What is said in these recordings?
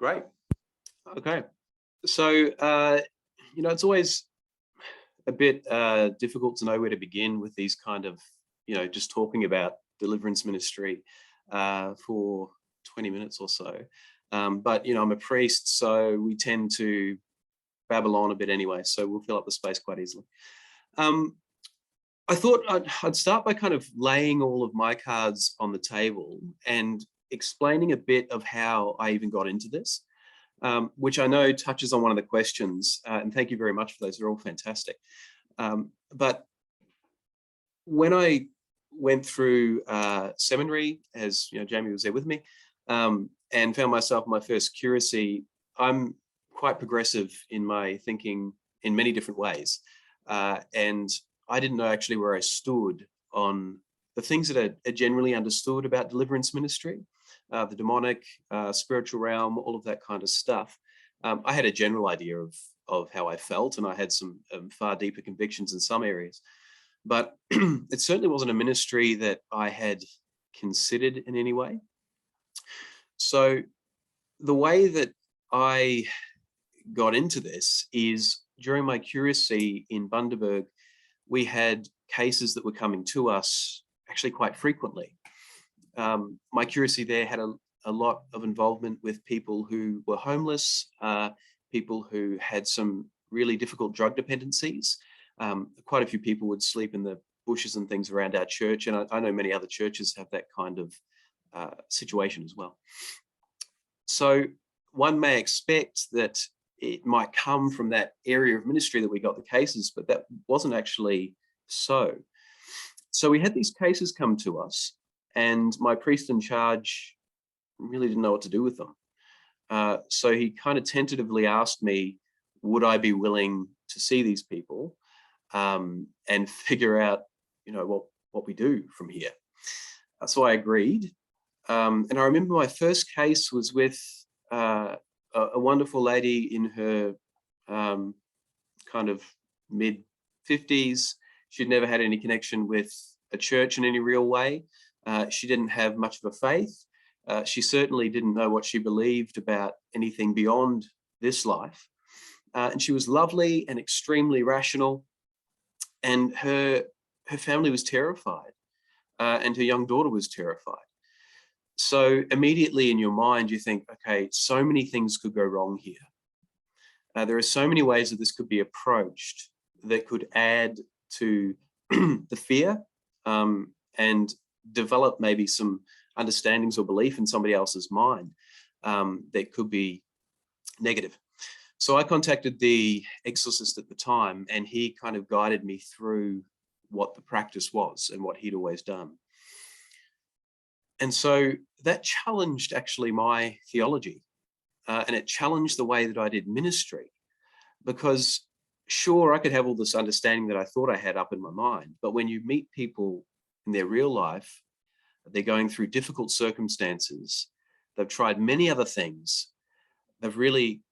Great. Okay. So, it's always a bit difficult to know where to begin with these kind of, just talking about deliverance ministry for 20 minutes or so. But, I'm a priest, so we tend to babble on a bit anyway, so we'll fill up the space quite easily. I thought I'd start by kind of laying all of my cards on the table and explaining a bit of how I even got into this, which I know touches on one of the questions, and thank you very much for those. They're all fantastic. But when I went through seminary, as Jamie was there with me, and found myself in my first curacy, I'm quite progressive in my thinking in many different ways. And I didn't know actually where I stood on the things that are generally understood about deliverance ministry, the demonic, spiritual realm, all of that kind of stuff. I had a general idea of how I felt, and I had some far deeper convictions in some areas. But it certainly wasn't a ministry that I had considered in any way. So the way that I got into this is during my curacy in Bundaberg, we had cases that were coming to us actually quite frequently. My curacy there had a lot of involvement with people who were homeless, people who had some really difficult drug dependencies. Quite a few people would sleep in the bushes and things around our church, and I know many other churches have that kind of situation as well. So one may expect that it might come from that area of ministry that we got the cases, but that wasn't actually so. So we had these cases come to us, and my priest in charge really didn't know what to do with them. So he kind of tentatively asked me, would I be willing to see these people and figure out, what we do from here. So I agreed. And I remember my first case was with a wonderful lady in her kind of mid-50s. She'd never had any connection with a church in any real way. She didn't have much of a faith. She certainly didn't know what she believed about anything beyond this life. And she was lovely and extremely rational. And her family was terrified, and her young daughter was terrified. So immediately in your mind, you think, okay, so many things could go wrong here. There are so many ways that this could be approached that could add to the fear and develop maybe some understandings or belief in somebody else's mind that could be negative. So I contacted the exorcist at the time, and he kind of guided me through what the practice was and what he'd always done. And so that challenged actually my theology, and it challenged the way that I did ministry, because sure, I could have all this understanding that I thought I had up in my mind, but when you meet people in their real life, they're going through difficult circumstances, they've tried many other things, they've really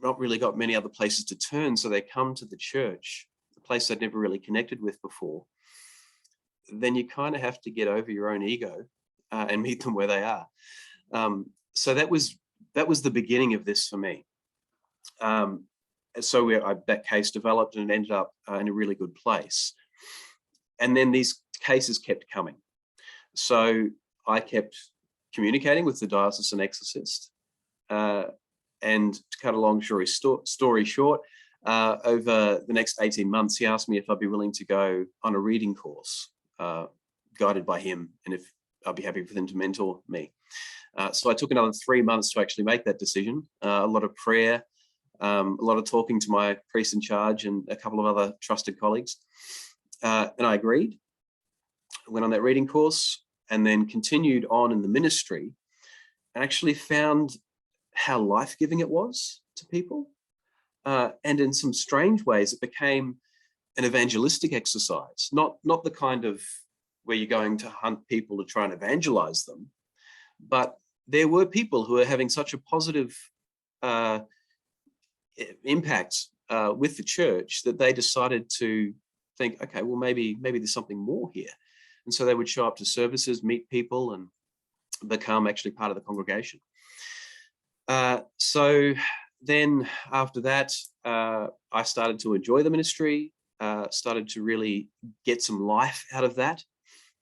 not really got many other places to turn, so they come to the church, the place they'd never really connected with before. Then you kind of have to get over your own ego and meet them where they are. So that was the beginning of this for me. So that case developed and it ended up in a really good place. And then these cases kept coming. So I kept communicating with the diocesan exorcist. And to cut a long story short, over the next 18 months, he asked me if I'd be willing to go on a reading course guided by him, and if I'd be happy for him to mentor me. So I took another 3 months to actually make that decision. A lot of prayer, a lot of talking to my priest in charge and a couple of other trusted colleagues. And I agreed. I went on that reading course and then continued on in the ministry, and actually found how life-giving it was to people. And in some strange ways, it became an evangelistic exercise, not the kind of where you're going to hunt people to try and evangelize them, but there were people who are having such a positive impact with the church that they decided to think, okay, well, maybe there's something more here. And so they would show up to services, meet people, and become actually part of the congregation. So then after that, I started to enjoy the ministry, started to really get some life out of that.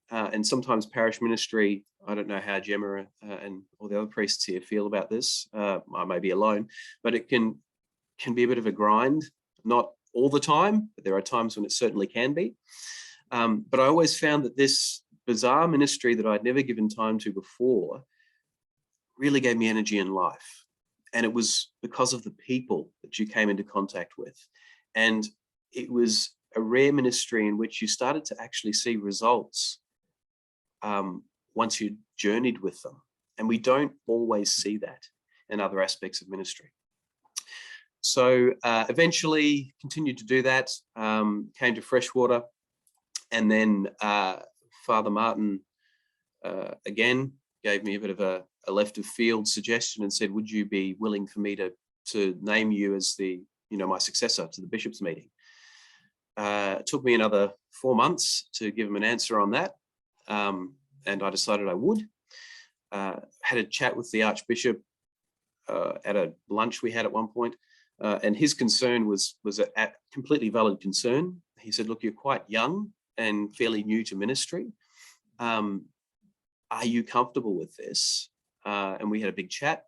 And sometimes parish ministry, I don't know how Gemma and all the other priests here feel about this. I may be alone, but it can be a bit of a grind, not all the time, but there are times when it certainly can be. But I always found that this bizarre ministry that I'd never given time to before really gave me energy and life. And it was because of the people that you came into contact with. And it was a rare ministry in which you started to actually see results once you journeyed with them. And we don't always see that in other aspects of ministry. So eventually continued to do that, came to Freshwater, and then Father Martin again gave me a bit of a left of field suggestion and said, would you be willing for me to name you as my successor to the bishops' meeting? It took me another 4 months to give him an answer on that. And I decided I would. Had a chat with the Archbishop at a lunch we had at one point. And his concern was a completely valid concern. He said, look, you're quite young and fairly new to ministry. Are you comfortable with this? And we had a big chat.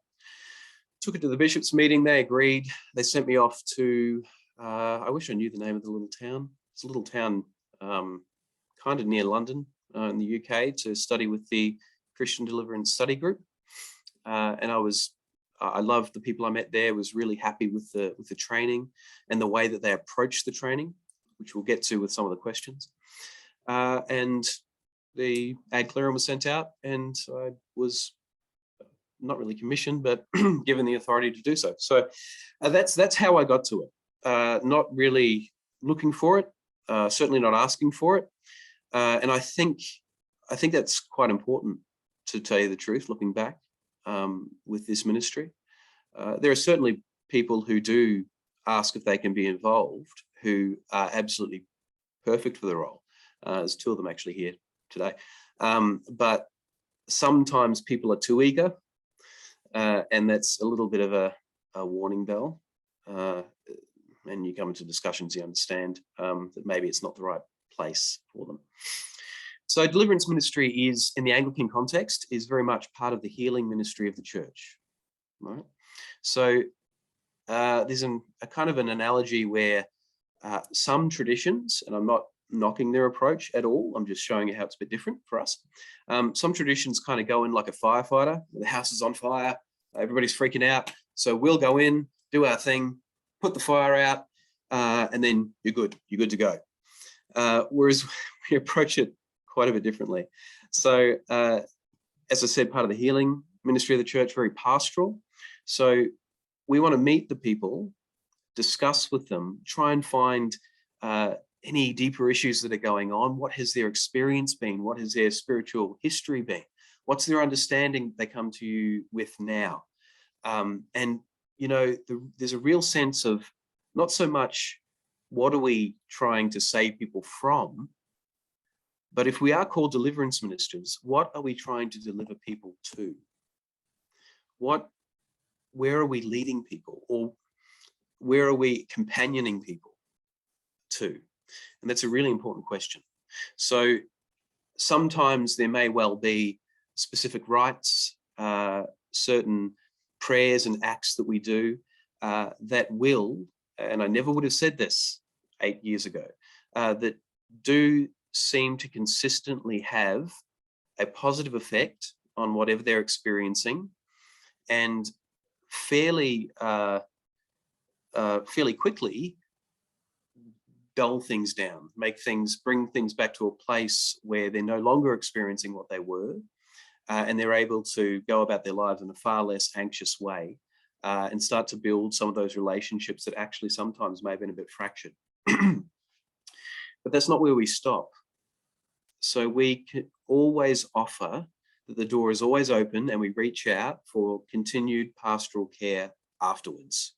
Took it to the bishops' meeting. They agreed. They sent me off to, I wish I knew the name of the little town. It's a little town kind of near London in the UK to study with the Christian Deliverance Study Group. And I loved the people I met there, was really happy with the training and the way that they approached the training, which we'll get to with some of the questions. And the ad clerum was sent out, and I was not really commissioned, but given the authority to do so. So that's how I got to it. Not really looking for it, certainly not asking for it. And I think that's quite important, to tell you the truth, looking back with this ministry. There are certainly people who do ask if they can be involved, who are absolutely perfect for the role. There's two of them actually here today. But sometimes people are too eager, and that's a little bit of a warning bell. And you come into discussions, you understand that maybe it's not the right place for them. So deliverance ministry is, in the Anglican context, is very much part of the healing ministry of the church. Right? So there's a kind of an analogy where some traditions, and I'm not knocking their approach at all, I'm just showing you how it's a bit different for us. Some traditions kind of go in like a firefighter. The house is on fire, everybody's freaking out. So we'll go in, do our thing, put the fire out, and then you're good to go. Whereas we approach it quite a bit differently. So as I said, part of the healing ministry of the church, very pastoral. So we want to meet the people, discuss with them, try and find any deeper issues that are going on. What has their experience been? What has their spiritual history been? What's their understanding they come to you with now? And, there's a real sense of not so much what are we trying to save people from, but if we are called deliverance ministers, what are we trying to deliver people to? Where are we leading people, or where are we companioning people to? And that's a really important question. So sometimes there may well be specific rites, certain prayers and acts that we do that will, and I never would have said this 8 years ago, that do seem to consistently have a positive effect on whatever they're experiencing, and fairly quickly dull things down, bring things back to a place where they're no longer experiencing what they were, and they're able to go about their lives in a far less anxious way, and start to build some of those relationships that actually sometimes may have been a bit fractured. But that's not where we stop. So we can always offer that the door is always open, and we reach out for continued pastoral care afterwards.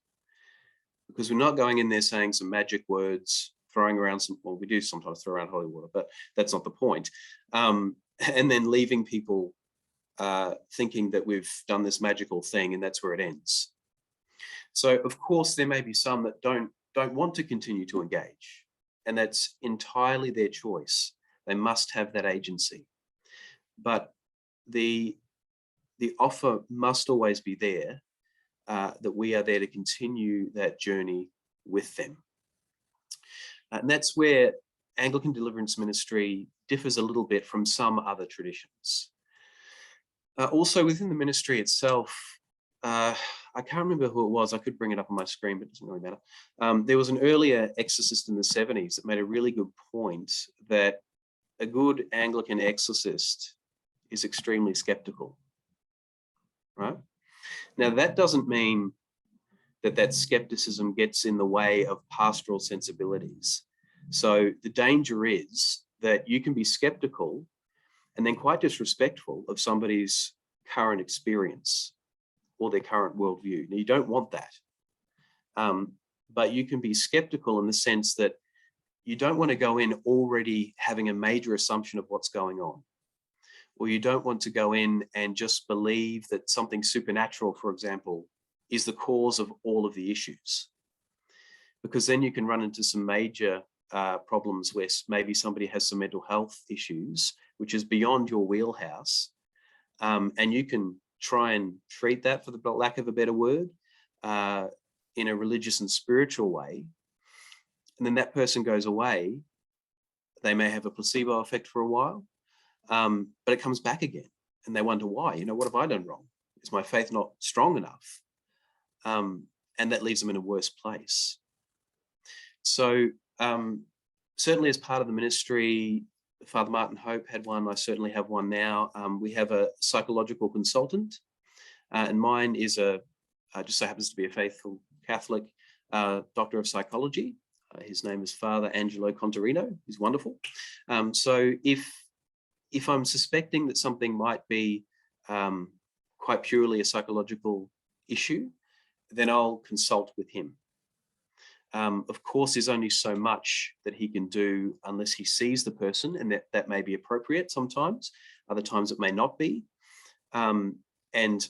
Because we're not going in there saying some magic words, throwing around well, we do sometimes throw around holy water, but that's not the point. And then leaving people thinking that we've done this magical thing and that's where it ends. So of course there may be some that don't want to continue to engage, and that's entirely their choice. They must have that agency. But the offer must always be there, that we are there to continue that journey with them. And that's where Anglican Deliverance Ministry differs a little bit from some other traditions. Also within the ministry itself, I can't remember who it was. I could bring it up on my screen, but it doesn't really matter. There was an earlier exorcist in the 70s that made a really good point that a good Anglican exorcist is extremely skeptical, right? Now, that doesn't mean that skepticism gets in the way of pastoral sensibilities. So the danger is that you can be skeptical and then quite disrespectful of somebody's current experience or their current worldview. Now, you don't want that. But you can be skeptical in the sense that you don't want to go in already having a major assumption of what's going on. Or you don't want to go in and just believe that something supernatural, for example, is the cause of all of the issues. Because then you can run into some major problems where maybe somebody has some mental health issues, which is beyond your wheelhouse. And you can try and treat that, for the lack of a better word, in a religious and spiritual way. And then that person goes away. They may have a placebo effect for a while, but it comes back again. And they wonder why. What have I done wrong? Is my faith not strong enough? And that leaves them in a worse place. So certainly as part of the ministry, Father Martin Hope had one. I certainly have one now. We have a psychological consultant, and mine is just so happens to be a faithful Catholic doctor of psychology. His name is Father Angelo Contarino. He's wonderful. So if I'm suspecting that something might be quite purely a psychological issue, then I'll consult with him. Of course, there's only so much that he can do unless he sees the person, and that may be appropriate sometimes. Other times it may not be. And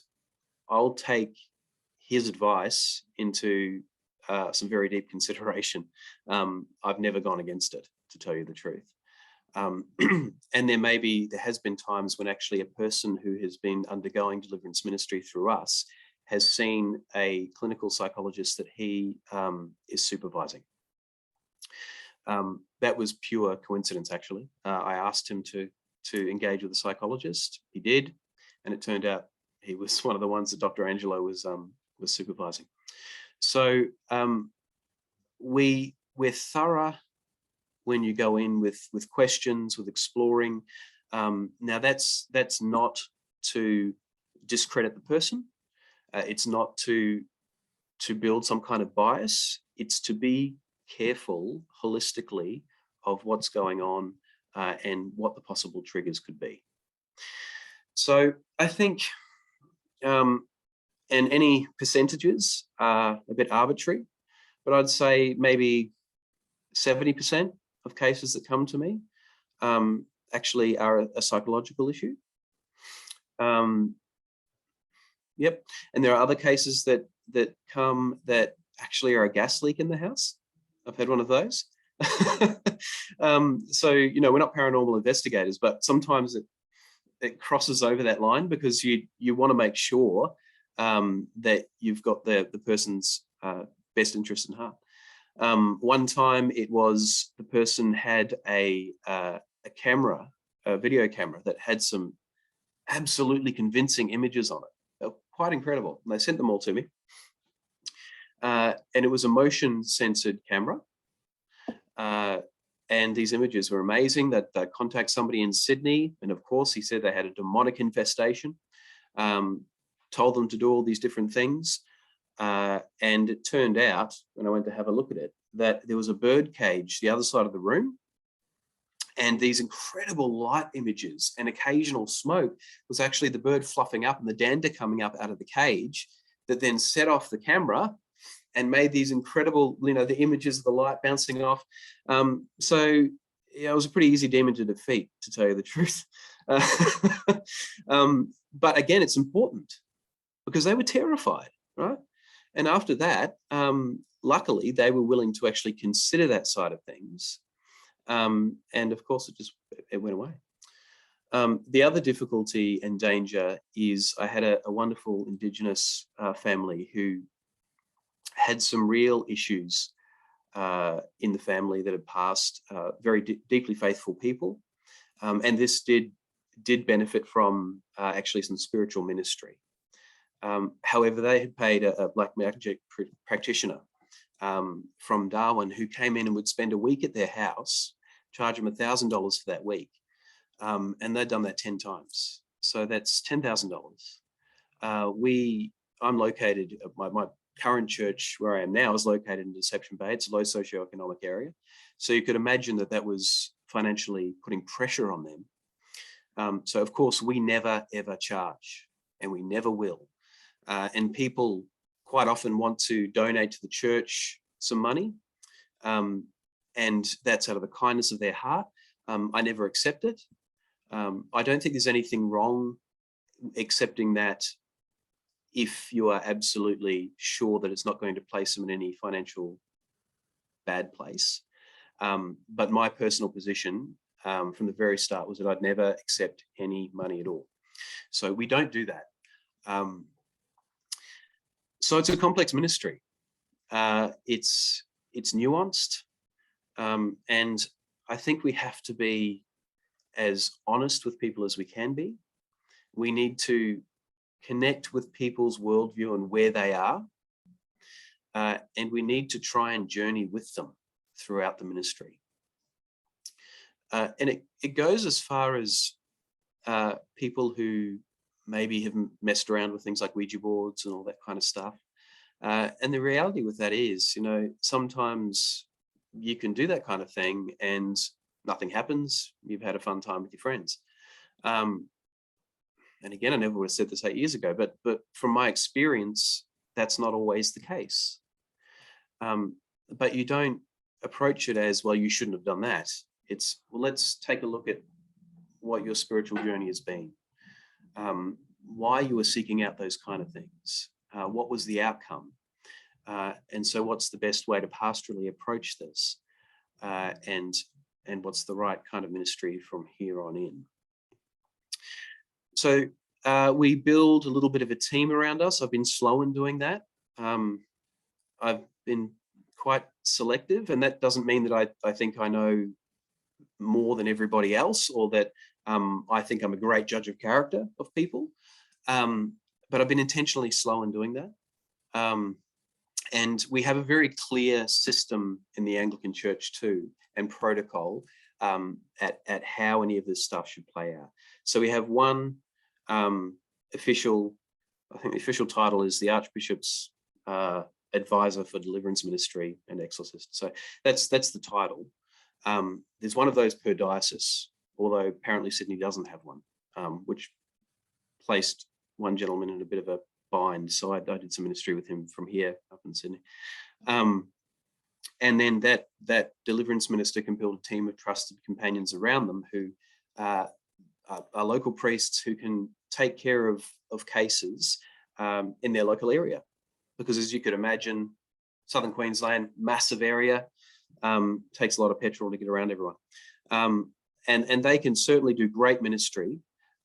I'll take his advice into some very deep consideration. I've never gone against it, to tell you the truth. And there has been times when actually a person who has been undergoing deliverance ministry through us has seen a clinical psychologist that he is supervising. That was pure coincidence, actually. I asked him to engage with a psychologist. He did, and it turned out he was one of the ones that Dr. Angelo was supervising. So we're thorough when you go in with questions, with exploring. Now that's not to discredit the person. It's not to build some kind of bias. It's to be careful holistically of what's going on and what the possible triggers could be. So I think, and any percentages are a bit arbitrary, but I'd say maybe 70% of cases that come to me actually are a psychological issue. Yep, and there are other cases that come that actually are a gas leak in the house. I've had one of those. So we're not paranormal investigators, but sometimes it crosses over that line because you want to make sure that you've got the person's best interest in heart. One time it was the person had a camera, a video camera that had some absolutely convincing images on it. They were quite incredible. And they sent them all to me. And it was a motion censored camera. And these images were amazing. That they'd contact somebody in Sydney. And of course, he said they had a demonic infestation, told them to do all these different things. And it turned out, when I went to have a look at it, that there was a bird cage the other side of the room. And these incredible light images and occasional smoke was actually the bird fluffing up and the dander coming up out of the cage that then set off the camera and made these incredible, the images of the light bouncing off. So it was a pretty easy demon to defeat, to tell you the truth. But again, it's important because they were terrified, right? And after that, luckily, they were willing to actually consider that side of things. And of course, it went away. The other difficulty and danger is I had a wonderful Indigenous family who had some real issues in the family that had passed, very deeply faithful people. And this did benefit from actually some spiritual ministry. However, they had paid a black magic practitioner from Darwin who came in and would spend a week at their house, charge them $1,000 for that week. And they'd done that 10 times. So that's $10,000. I'm located, my current church where I am now is located in Deception Bay. It's a low socioeconomic area. So you could imagine that was financially putting pressure on them. So of course we never, ever charge, and we never will. And people quite often want to donate to the church some money. And that's out of the kindness of their heart. I never accept it. I don't think there's anything wrong accepting that if you are absolutely sure that it's not going to place them in any financial bad place. But my personal position from the very start was that I'd never accept any money at all. So we don't do that. So it's a complex ministry. It's nuanced. And I think we have to be as honest with people as we can be. We need to connect with people's worldview and where they are. And we need to try and journey with them throughout the ministry. And it goes as far as people who maybe have messed around with things like Ouija boards and all that kind of stuff. And the reality with that is, sometimes you can do that kind of thing and nothing happens. You've had a fun time with your friends. And again, I never would have said this 8 years ago, but from my experience, that's not always the case. But you don't approach it as, well, you shouldn't have done that. It's, well, let's take a look at what your spiritual journey has been, why you were seeking out those kind of things, what was the outcome, and so what's the best way to pastorally approach this, and what's the right kind of ministry from here on in. So we build a little bit of a team around us. I've been slow in doing that. I've been quite selective, and that doesn't mean that I think I know more than everybody else, or that I think I'm a great judge of character of people. But I've been intentionally slow in doing that. And we have a very clear system in the Anglican Church too, and protocol at how any of this stuff should play out. So we have one official, I think the official title is the Archbishop's advisor for Deliverance Ministry and Exorcist. So that's the title. There's one of those per diocese, although apparently Sydney doesn't have one, which placed one gentleman in a bit of a bind. So I did some ministry with him from here up in Sydney. And then that deliverance minister can build a team of trusted companions around them who are local priests who can take care of cases in their local area. Because as you could imagine, Southern Queensland, massive area, takes a lot of petrol to get around everyone. And they can certainly do great ministry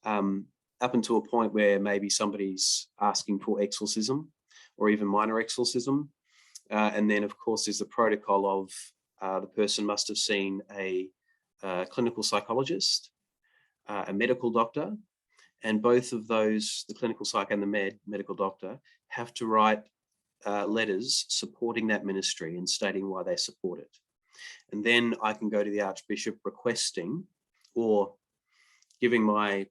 up until a point where maybe somebody's asking for exorcism or even minor exorcism. And then, of course, there's the protocol of the person must have seen a clinical psychologist, a medical doctor, and both of those, the clinical psych and the medical doctor, have to write letters supporting that ministry and stating why they support it. And then I can go to the Archbishop requesting or giving my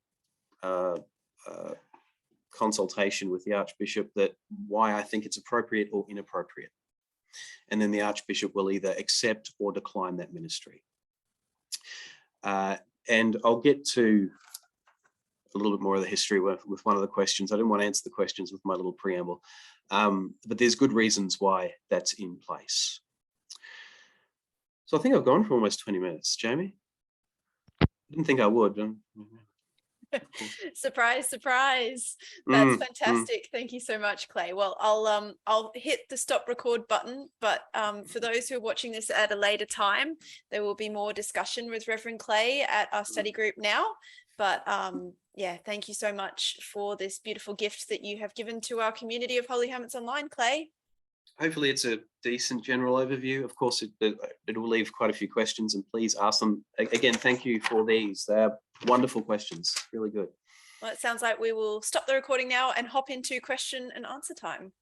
consultation with the Archbishop that why I think it's appropriate or inappropriate. And then the Archbishop will either accept or decline that ministry. And I'll get to a little bit more of the history with one of the questions. I didn't want to answer the questions with my little preamble, but there's good reasons why that's in place. So I think I've gone for almost 20 minutes, Jamie. I didn't think I would. Surprise, surprise. That's Mm, mm. fantastic. Thank you so much, Clay. Well, I'll hit the stop record button, but for those who are watching this at a later time, there will be more discussion with Reverend Clay at our study group now. But yeah, thank you so much for this beautiful gift that you have given to our community of Holy Hermits Online, Clay. Hopefully it's a decent general overview. Of course, it will leave quite a few questions, and please ask them. Again, thank you for these. They're wonderful questions, really good. Well, it sounds like we will stop the recording now and hop into question and answer time.